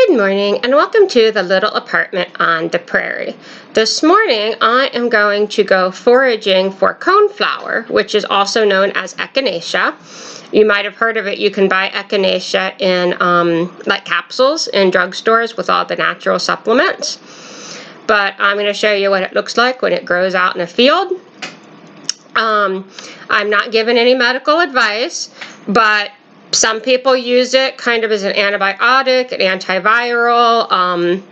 Good morning and welcome to the little apartment on the prairie. This morning I am going to go foraging for coneflower, which is also known as Echinacea. You might have heard of it. You can buy Echinacea in like capsules in drugstores with all the natural supplements. But I'm going to show you what it looks like when it grows out in a field. I'm not giving any medical advice, but some people use it kind of as an antibiotic, an antiviral.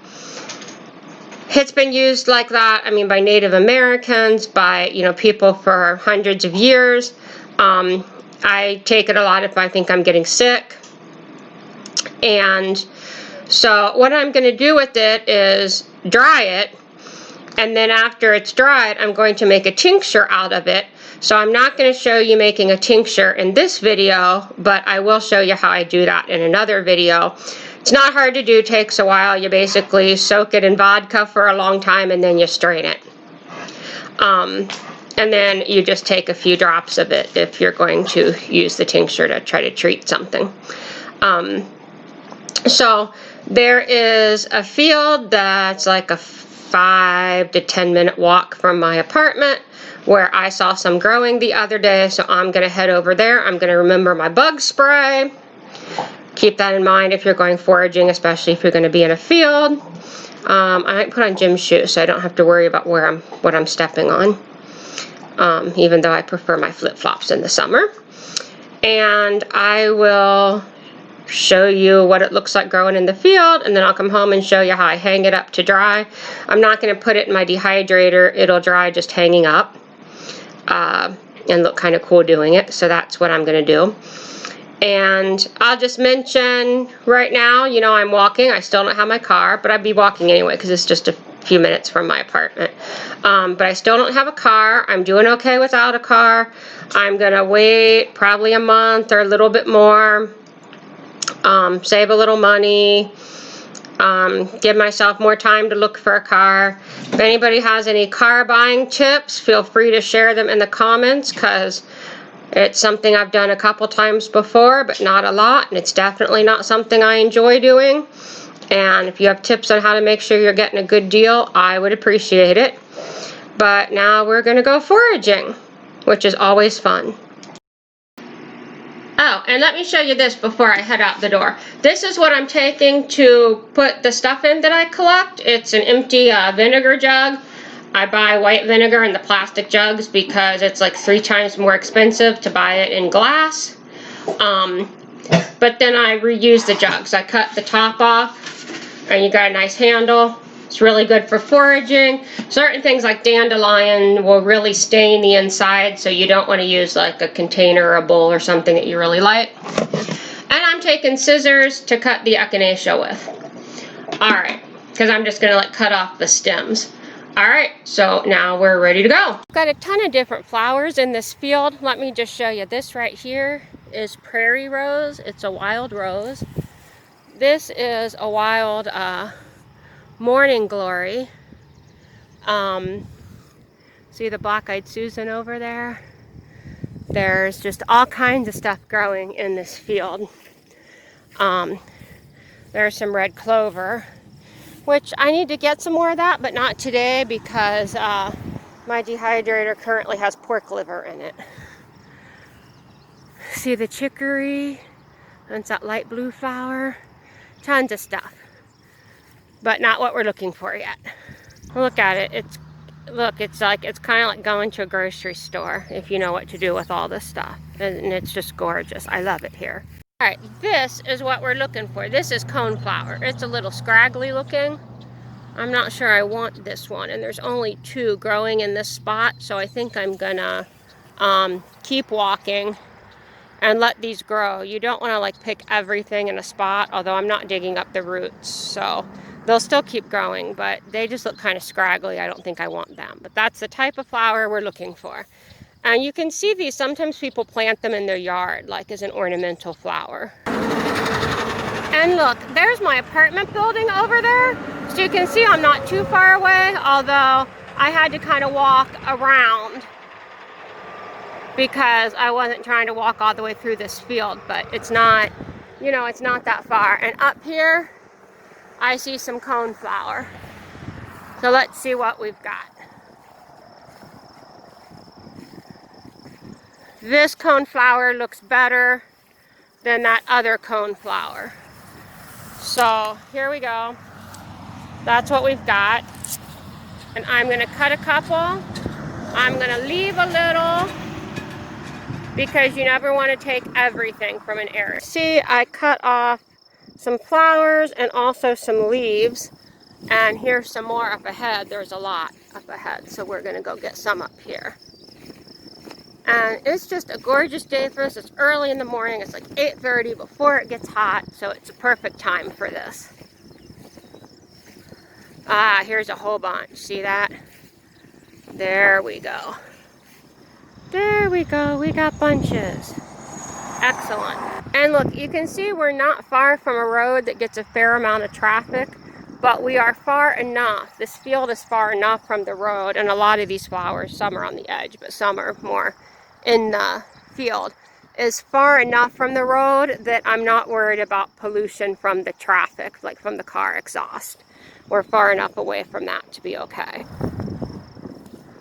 It's been used like that, by Native Americans, by, people for hundreds of years. I take it a lot if I think I'm getting sick. And so what I'm going to do with it is dry it. And then after it's dried, I'm going to make a tincture out of it. So I'm not going to show you making a tincture in this video, but I will show you how I do that in another video. It's not hard to do, takes a while. You basically soak it in vodka for a long time and then you strain it. And then you just take a few drops of it if you're going to use the tincture to try to treat something. So there is a field that's like a 5 to 10 minute walk from my apartment where I saw some growing the other day, so I'm going to head over there. I'm going to remember my bug spray. Keep that in mind if you're going foraging, especially if you're going to be in a field. I might put on gym shoes so I don't have to worry about what I'm stepping on, even though I prefer my flip-flops in the summer. And I will show you what it looks like growing in the field, and then I'll come home and show you how I hang it up to dry. I'm not going to put it in my dehydrator. It'll dry just hanging up and look kind of cool doing it, so that's what I'm going to do. And I'll just mention right now, I'm walking. I still don't have my car, but I'd be walking anyway because it's just a few minutes from my apartment. But I still don't have a car. I'm doing okay without a car. I'm going to wait probably a month or a little bit more. Save a little money, give myself more time to look for a car. If anybody has any car buying tips, feel free to share them in the comments, because it's something I've done a couple times before, but not a lot, and it's definitely not something I enjoy doing. And if you have tips on how to make sure you're getting a good deal, I would appreciate it. But now we're going to go foraging, which is always fun. Oh, and let me show you this before I head out the door. This is what I'm taking to put the stuff in that I collect. It's an empty vinegar jug. I buy white vinegar in the plastic jugs because it's like 3 times more expensive to buy it in glass. But then I reuse the jugs. I cut the top off, and you got a nice handle. It's really good for foraging. Certain things like dandelion will really stain the inside, so you don't want to use like a container or a bowl or something that you really like. And I'm taking scissors to cut the echinacea with. Alright, because I'm just going to cut off the stems. Alright, so now we're ready to go. I've got a ton of different flowers in this field. Let me just show you. This right here is prairie rose. It's a wild rose. This is a wild morning glory. See the black-eyed Susan over there? There's just all kinds of stuff growing in this field. There's some red clover, which I need to get some more of that, but not today because my dehydrator currently has pork liver in it. See the chicory? That's that light blue flower. Tons of stuff, but not what we're looking for yet. Look at it. It's kind of like going to a grocery store if you know what to do with all this stuff, and it's just gorgeous. I love it here. All right, this is what we're looking for. This is coneflower. It's a little scraggly looking. I'm not sure I want this one, and there's only 2 growing in this spot, so I think I'm gonna keep walking and let these grow. You don't want to like pick everything in a spot, although I'm not digging up the roots, so they'll still keep growing, but they just look kind of scraggly. I don't think I want them, but that's the type of flower we're looking for. And you can see these, sometimes people plant them in their yard, like as an ornamental flower. And look, there's my apartment building over there. So you can see I'm not too far away, although I had to kind of walk around because I wasn't trying to walk all the way through this field, but it's not, it's not that far. And up here, I see some coneflower. So let's see what we've got. This coneflower looks better than that other coneflower. So here we go. That's what we've got. And I'm gonna cut a couple. I'm gonna leave a little because you never wanna take everything from an area. See, I cut off some flowers and also some leaves. And here's some more up ahead. There's a lot up ahead. So we're gonna go get some up here. And it's just a gorgeous day for us. It's early in the morning. It's like 8:30 before it gets hot. So it's a perfect time for this. Ah, here's a whole bunch. See that? There we go. There we go. We got bunches. Excellent. And look, you can see we're not far from a road that gets a fair amount of traffic, but we are far enough. This field is far enough from the road, and a lot of these flowers, some are on the edge, but some are more in the field, is far enough from the road that I'm not worried about pollution from the traffic, like from the car exhaust. We're far enough away from that to be okay.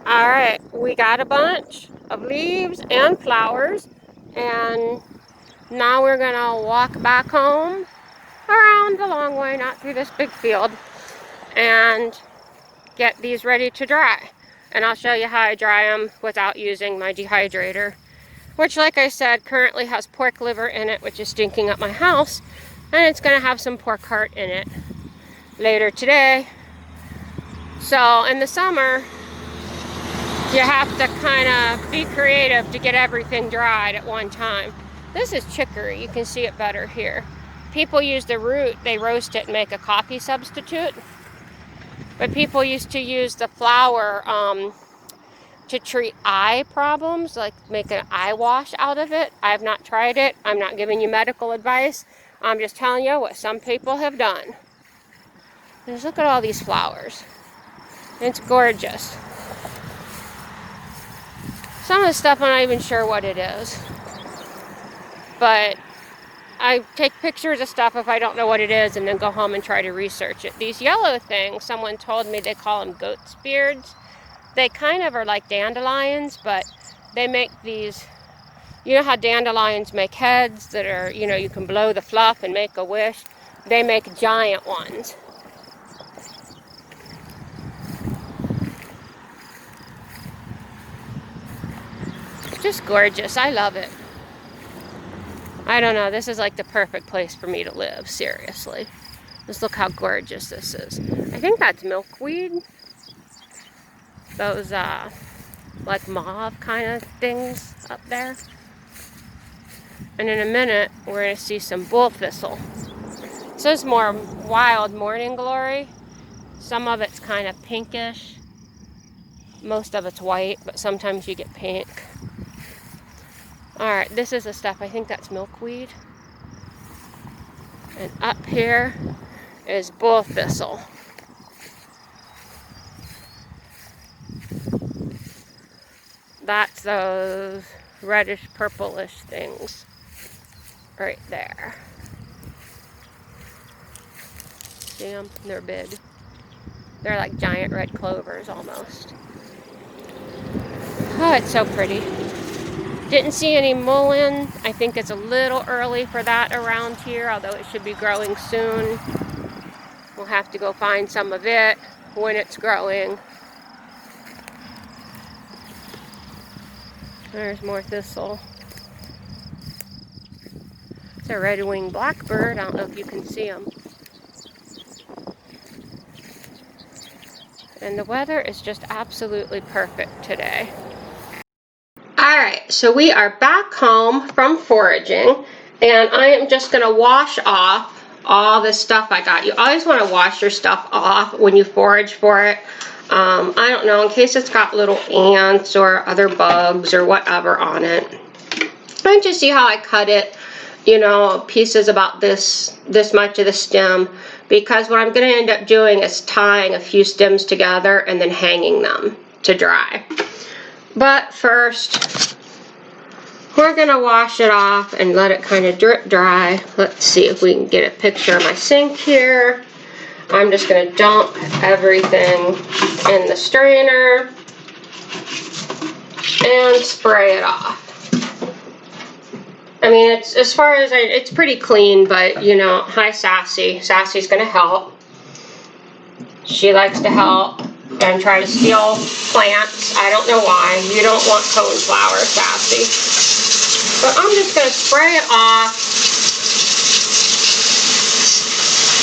All right, we got a bunch of leaves and flowers, and now we're gonna walk back home around the long way, not through this big field, and get these ready to dry. And I'll show you how I dry them without using my dehydrator, which, like I said, currently has pork liver in it, which is stinking up my house, and it's gonna have some pork heart in it later today. So in the summer, you have to kind of be creative to get everything dried at one time. This is chicory. You can see it better here. People use the root, they roast it and make a coffee substitute. But people used to use the flower to treat eye problems, like make an eye wash out of it. I have not tried it. I'm not giving you medical advice. I'm just telling you what some people have done. Just look at all these flowers. It's gorgeous. Some of the stuff I'm not even sure what it is. But I take pictures of stuff if I don't know what it is and then go home and try to research it. These yellow things, someone told me they call them goat's beards. They kind of are like dandelions, but they make these, you know how dandelions make heads that are, you know, you can blow the fluff and make a wish? They make giant ones. It's just gorgeous. I love it. I don't know, this is like the perfect place for me to live, seriously. Just look how gorgeous this is. I think that's milkweed. Those like mauve kind of things up there. And in a minute, we're gonna see some bull thistle. This is more wild morning glory. Some of it's kind of pinkish. Most of it's white, but sometimes you get pink. Alright, this is the stuff, I think that's milkweed. And up here is bull thistle. That's those reddish purplish things right there. See them? They're big. They're like giant red clovers almost. Oh, it's so pretty. Didn't see any mullein. I think it's a little early for that around here, although it should be growing soon. We'll have to go find some of it when it's growing. There's more thistle. It's a red-winged blackbird. I don't know if you can see them. And the weather is just absolutely perfect today. Alright, so we are back home from foraging, and I am just going to wash off all the stuff I got. You always want to wash your stuff off when you forage for it. I don't know, in case it's got little ants or other bugs or whatever on it. And just see how I cut it, you know, pieces about this much of the stem, because what I'm going to end up doing is tying a few stems together and then hanging them to dry. But first, we're going to wash it off and let it kind of drip dry. Let's see if we can get a picture of my sink here. I'm just going to dump everything in the strainer and spray it off. I mean, it's, as far as it's pretty clean, but you know, hi Sassy. Sassy's going to help. She likes to help and try to steal plants. I don't know why. You don't want coneflower, Sassy. But I'm just going to spray it off.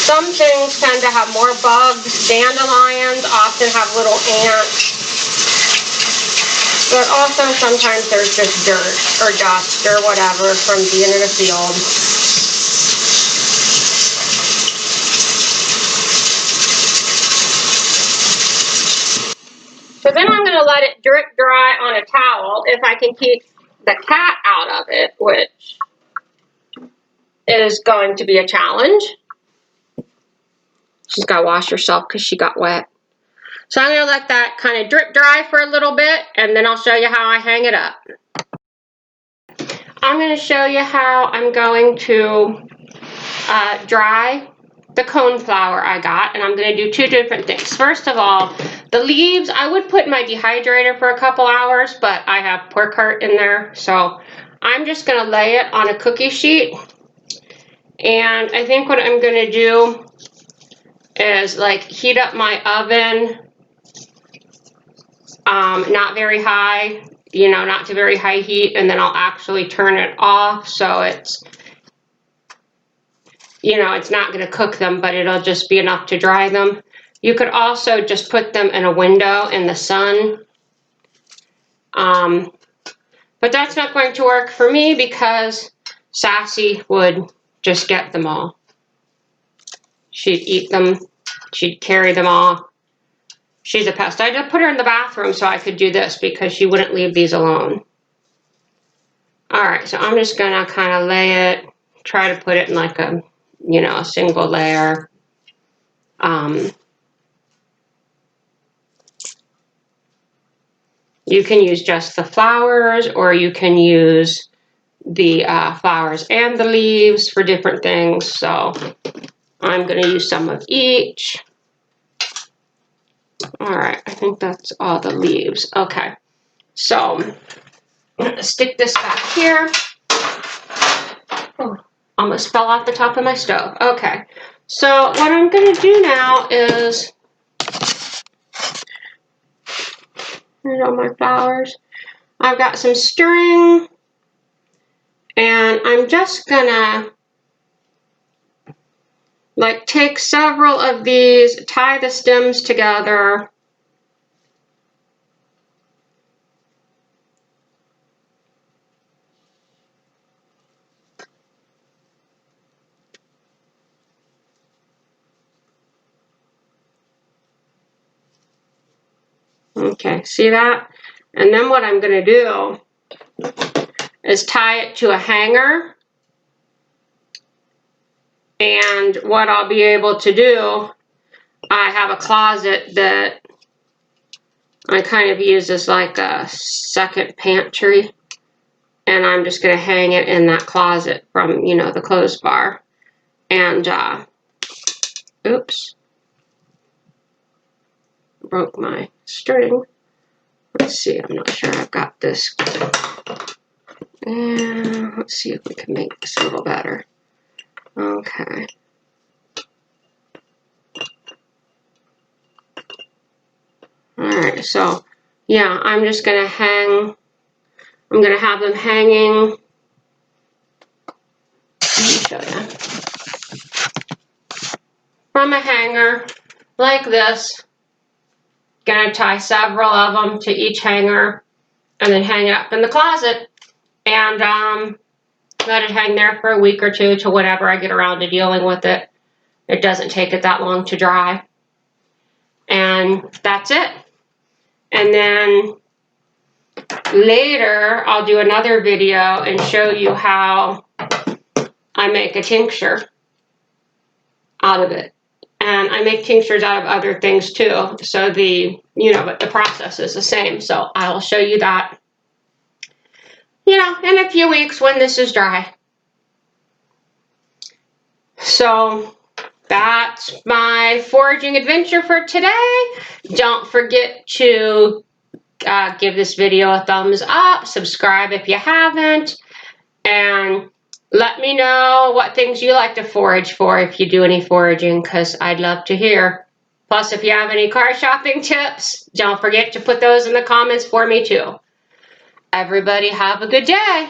Some things tend to have more bugs. Dandelions often have little ants. But also sometimes there's just dirt or dust or whatever from being in a field. So then I'm going to let it drip dry on a towel if I can keep the cat out of it, which is going to be a challenge. She's got to wash herself because she got wet. So I'm going to let that kind of drip dry for a little bit, and then I'll show you how I hang it up. I'm going to show you how I'm going to dry the coneflower I got, and I'm going to do two different things. First of all, the leaves, I would put in my dehydrator for a couple hours, but I have pork heart in there, so I'm just going to lay it on a cookie sheet. And I think what I'm going to do is like heat up my oven, not very high, you know, not to very high heat, and then I'll actually turn it off so it's, you know, it's not going to cook them, but it'll just be enough to dry them. You could also just put them in a window in the sun. But that's not going to work for me because Sassy would just get them all. She'd eat them. She'd carry them all. She's a pest. I just put her in the bathroom so I could do this because she wouldn't leave these alone. All right, so I'm just going to kind of lay it, try to put it in like a, you know, a single layer. You can use just the flowers, or you can use the flowers and the leaves for different things. So I'm going to use some of each. All right, I think that's all the leaves. Okay, so I'm going to stick this back here. Oh, almost fell off the top of my stove. Okay, so what I'm going to do now is, here's all my flowers. I've got some string, and I'm just gonna like take several of these, tie the stems together. Okay, see that? And then what I'm gonna do is tie it to a hanger. And what I'll be able to do, I have a closet that I kind of use as like a second pantry. And I'm just gonna hang it in that closet from, you know, the clothes bar. And, oops, broke my string. Let's see, I'm not sure I've got this. And let's see if we can make this a little better. Okay. Alright, so yeah, I'm just gonna hang, I'm gonna have them hanging. Let me show you. From a hanger, like this. Gonna tie several of them to each hanger and then hang it up in the closet and let it hang there for a week or two to whenever I get around to dealing with it. It doesn't take it that long to dry. And that's it. And then later I'll do another video and show you how I make a tincture out of it. And I make tinctures out of other things too. So the, you know, but the process is the same. So I'll show you that, you know, in a few weeks when this is dry. So that's my foraging adventure for today. Don't forget to give this video a thumbs up, subscribe if you haven't, and let me know what things you like to forage for if you do any foraging, because I'd love to hear. Plus, if you have any car shopping tips, don't forget to put those in the comments for me too. Everybody have a good day.